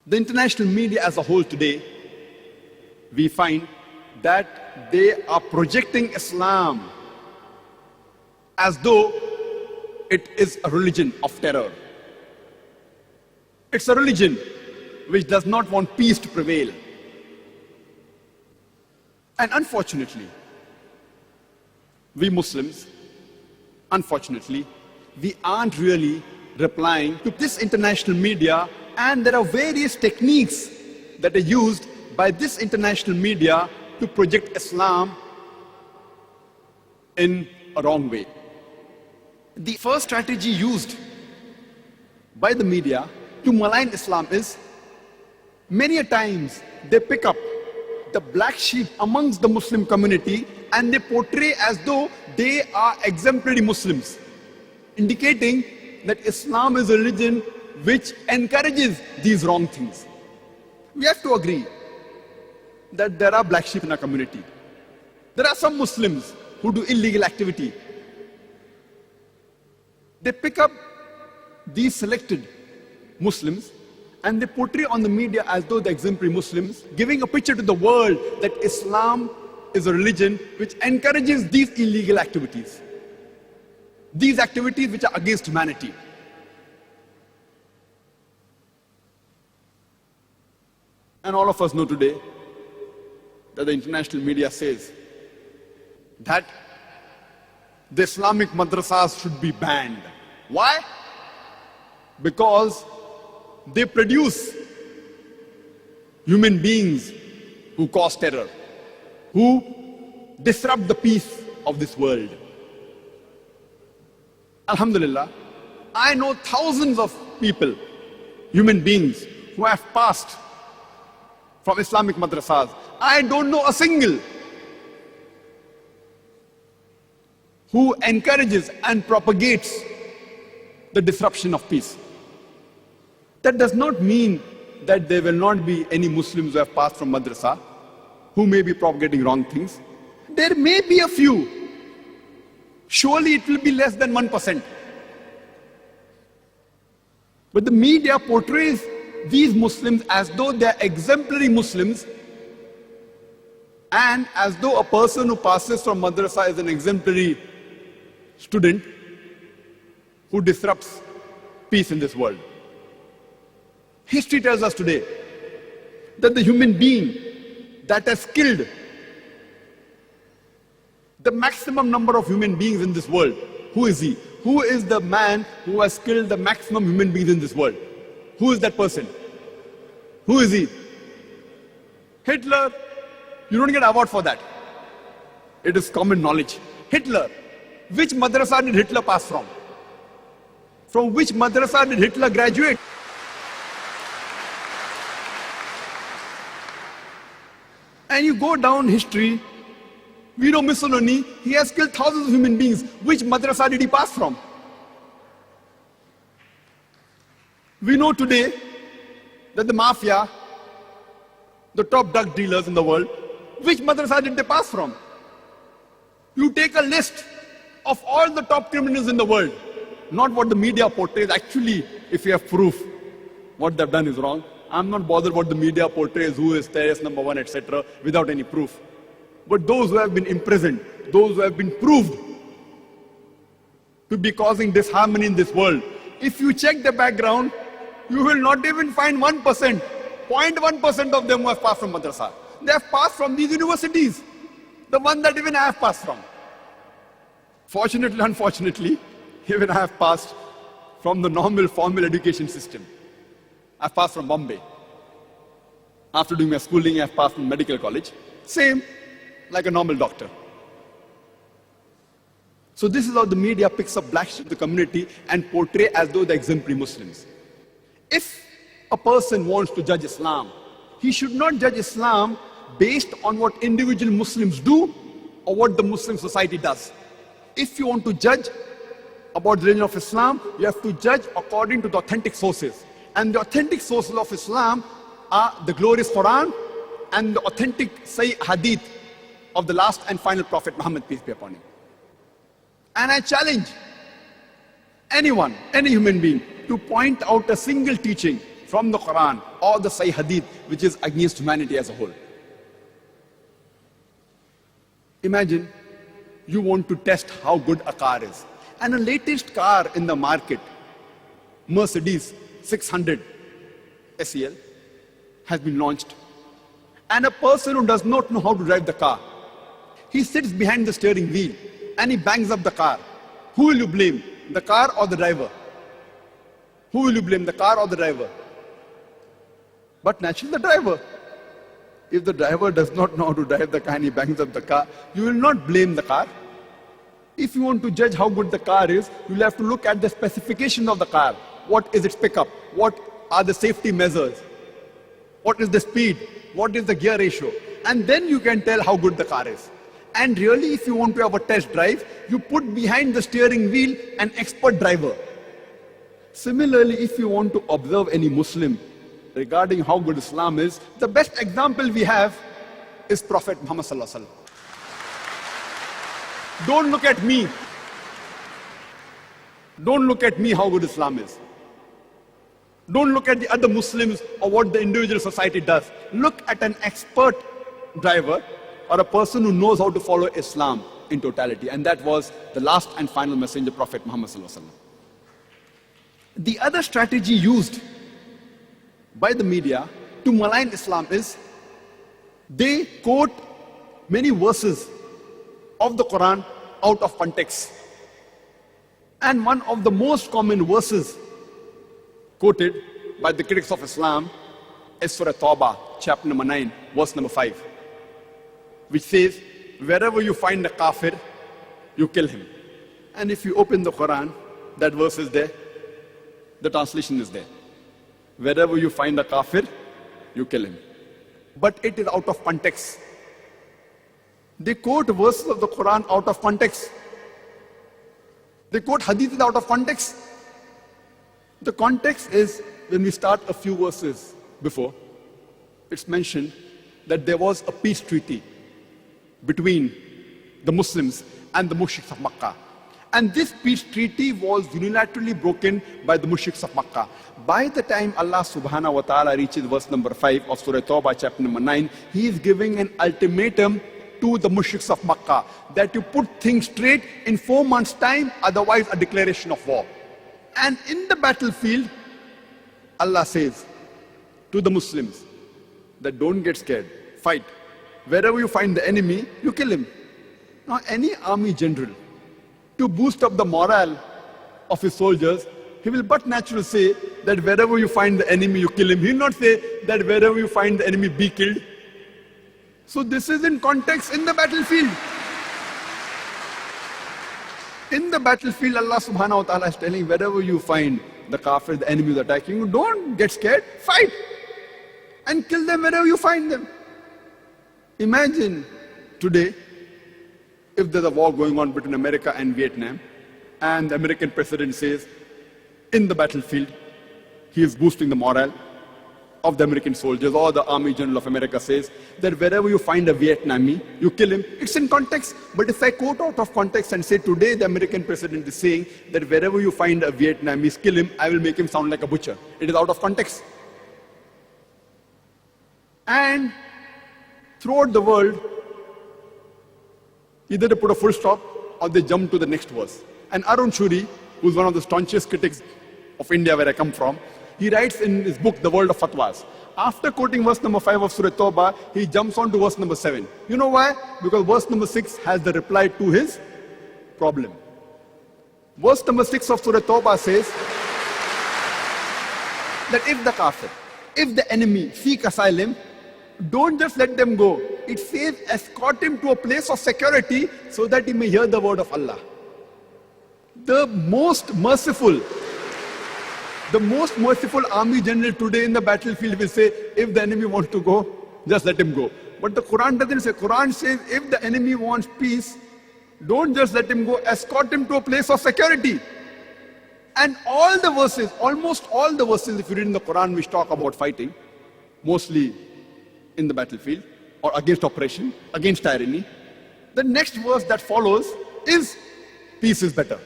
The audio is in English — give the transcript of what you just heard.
The international media as a whole today, we find that they are projecting Islam as though it is a religion of terror. It's a religion which does not want peace to prevail. And unfortunately, we Muslims, unfortunately, we aren't really replying to this international media, and there are various techniques that are used by this international media to project Islam in a wrong way. The first strategy used by the media to malign Islam is, many a times they pick up the black sheep amongst the Muslim community and they portray as though they are exemplary Muslims, indicating that Islam is a religion which encourages these wrong things. We have to agree that there are black sheep in our community. There are some Muslims who do illegal activity. They pick up these selected Muslims and they portray on the media as though they're exemplary Muslims, giving a picture to the world that Islam is a religion which encourages these illegal activities. These activities which are against humanity. And all of us know today that the international media says that the Islamic madrasas should be banned. Why? Because they produce human beings who cause terror, who disrupt the peace of this world. Alhamdulillah, I know thousands of people, human beings, who have passed from Islamic madrasas. I don't know a single who encourages and propagates the disruption of peace. That does not mean that there will not be any Muslims who have passed from madrasa who may be propagating wrong things. There may be a few. Surely it will be less than 1%. But the media portrays these Muslims as though they are exemplary Muslims, and as though a person who passes from madrasa is an exemplary student who disrupts peace in this world. History tells us today that the human being that has killed the maximum number of human beings in this world, who is he? Who is the man who has killed the maximum human beings in this world? Who is that person? Who is he? Hitler. You don't get an award for that. It is common knowledge. Hitler. Which madrasa did Hitler pass from? From which madrasa did Hitler graduate? And you go down history, we know Mussolini, he has killed thousands of human beings. Which madrasa did he pass from? We know today that the mafia, the top drug dealers in the world, which madrasa did they pass from? You take a list of all the top criminals in the world, not what the media portrays. Actually, if you have proof, what they've done is wrong. I'm not bothered what the media portrays, who is terrorist number one, etc., without any proof. But those who have been imprisoned, those who have been proved to be causing disharmony in this world, if you check the background, you will not even find 1%, 0.1% of them who have passed from madrasa. They have passed from these universities, the one that even I have passed from. Fortunately, unfortunately, even I have passed from the normal formal education system. I have passed from Bombay. After doing my schooling, I have passed from medical college. Same, like a normal doctor. So this is how the media picks up black sheep of the community and portray as though they're exemplary Muslims. If a person wants to judge Islam, he should not judge Islam based on what individual Muslims do or what the Muslim society does. If you want to judge about the religion of Islam, you have to judge according to the authentic sources. And the authentic sources of Islam are the glorious Quran and the authentic Sahih Hadith of the last and final Prophet Muhammad, peace be upon him. And I challenge anyone, any human being, to point out a single teaching from the Quran or the Sahih Hadith which is against humanity as a whole. Imagine you want to test how good a car is. And the latest car in the market, Mercedes 600 SEL, has been launched. And a person who does not know how to drive the car, he sits behind the steering wheel and he bangs up the car. Who will you blame? The car or the driver? Who will you blame, the car or the driver? But naturally the driver. If the driver does not know how to drive the car and he bangs up the car, you will not blame the car. If you want to judge how good the car is, you will have to look at the specification of the car. What is its pickup? What are the safety measures? What is the speed? What is the gear ratio? And then you can tell how good the car is. And really, if you want to have a test drive, you put behind the steering wheel an expert driver. Similarly, if you want to observe any Muslim regarding how good Islam is, the best example we have is Prophet Muhammad Sallallahu Alaihi Wasallam. Don't look at me. Don't look at me how good Islam is. Don't look at the other Muslims or what the individual society does. Look at an expert driver or a person who knows how to follow Islam in totality. And that was the last and final messenger, Prophet Muhammad Sallallahu Alaihi Wasallam. The other strategy used by the media to malign Islam is they quote many verses of the Quran out of context. And one of the most common verses quoted by the critics of Islam is Surah Tawbah, chapter number 9, verse number 5, which says, wherever you find a kafir, you kill him. And if you open the Quran, that verse is there, the translation is there. Wherever you find a kafir, you kill him. But it is out of context. They quote verses of the Quran out of context. They quote hadiths out of context. The context is when we start a few verses before, it's mentioned that there was a peace treaty between the Muslims and the mushriks of Makkah. And this peace treaty was unilaterally broken by the mushriks of Makkah. By the time Allah subhanahu wa ta'ala reaches verse number 5 of Surah Tawbah, chapter number 9, He is giving an ultimatum to the mushriks of Makkah that you put things straight in 4 months' time, otherwise a declaration of war. And in the battlefield, Allah says to the Muslims that don't get scared, fight. Wherever you find the enemy, you kill him. Now, any army general, to boost up the morale of his soldiers, he will but naturally say that wherever you find the enemy, you kill him. He will not say that wherever you find the enemy, be killed. So this is in context in the battlefield. In the battlefield, Allah subhanahu wa ta'ala is telling, wherever you find the kafir, the enemy is attacking you, don't get scared, fight. And kill them wherever you find them. Imagine today, if there's a war going on between America and Vietnam, and the American president says, in the battlefield, he is boosting the morale of the American soldiers, or the Army General of America says that wherever you find a Vietnamese, you kill him. It's in context. But if I quote out of context and say today the American president is saying that wherever you find a Vietnamese, kill him, I will make him sound like a butcher. It is out of context. And throughout the world, either they put a full stop or they jump to the next verse. And Arun Shuri, who's one of the staunchest critics of India where I come from, he writes in his book, The World of Fatwas. After quoting verse number 5 of Surah Tawbah, he jumps on to verse number 7. You know why? Because verse number 6 has the reply to his problem. Verse number 6 of Surah Tawbah says that if the kafir, if the enemy seek asylum, don't just let them go. It says escort him to a place of security so that he may hear the word of Allah. The most merciful army general today in the battlefield will say, if the enemy wants to go, just let him go. But the Quran doesn't say. Quran says, if the enemy wants peace, don't just let him go, escort him to a place of security. And all the verses, almost all the verses, if you read in the Quran, which talk about fighting, mostly in the battlefield, or against oppression, against tyranny, the next verse that follows is, peace is better.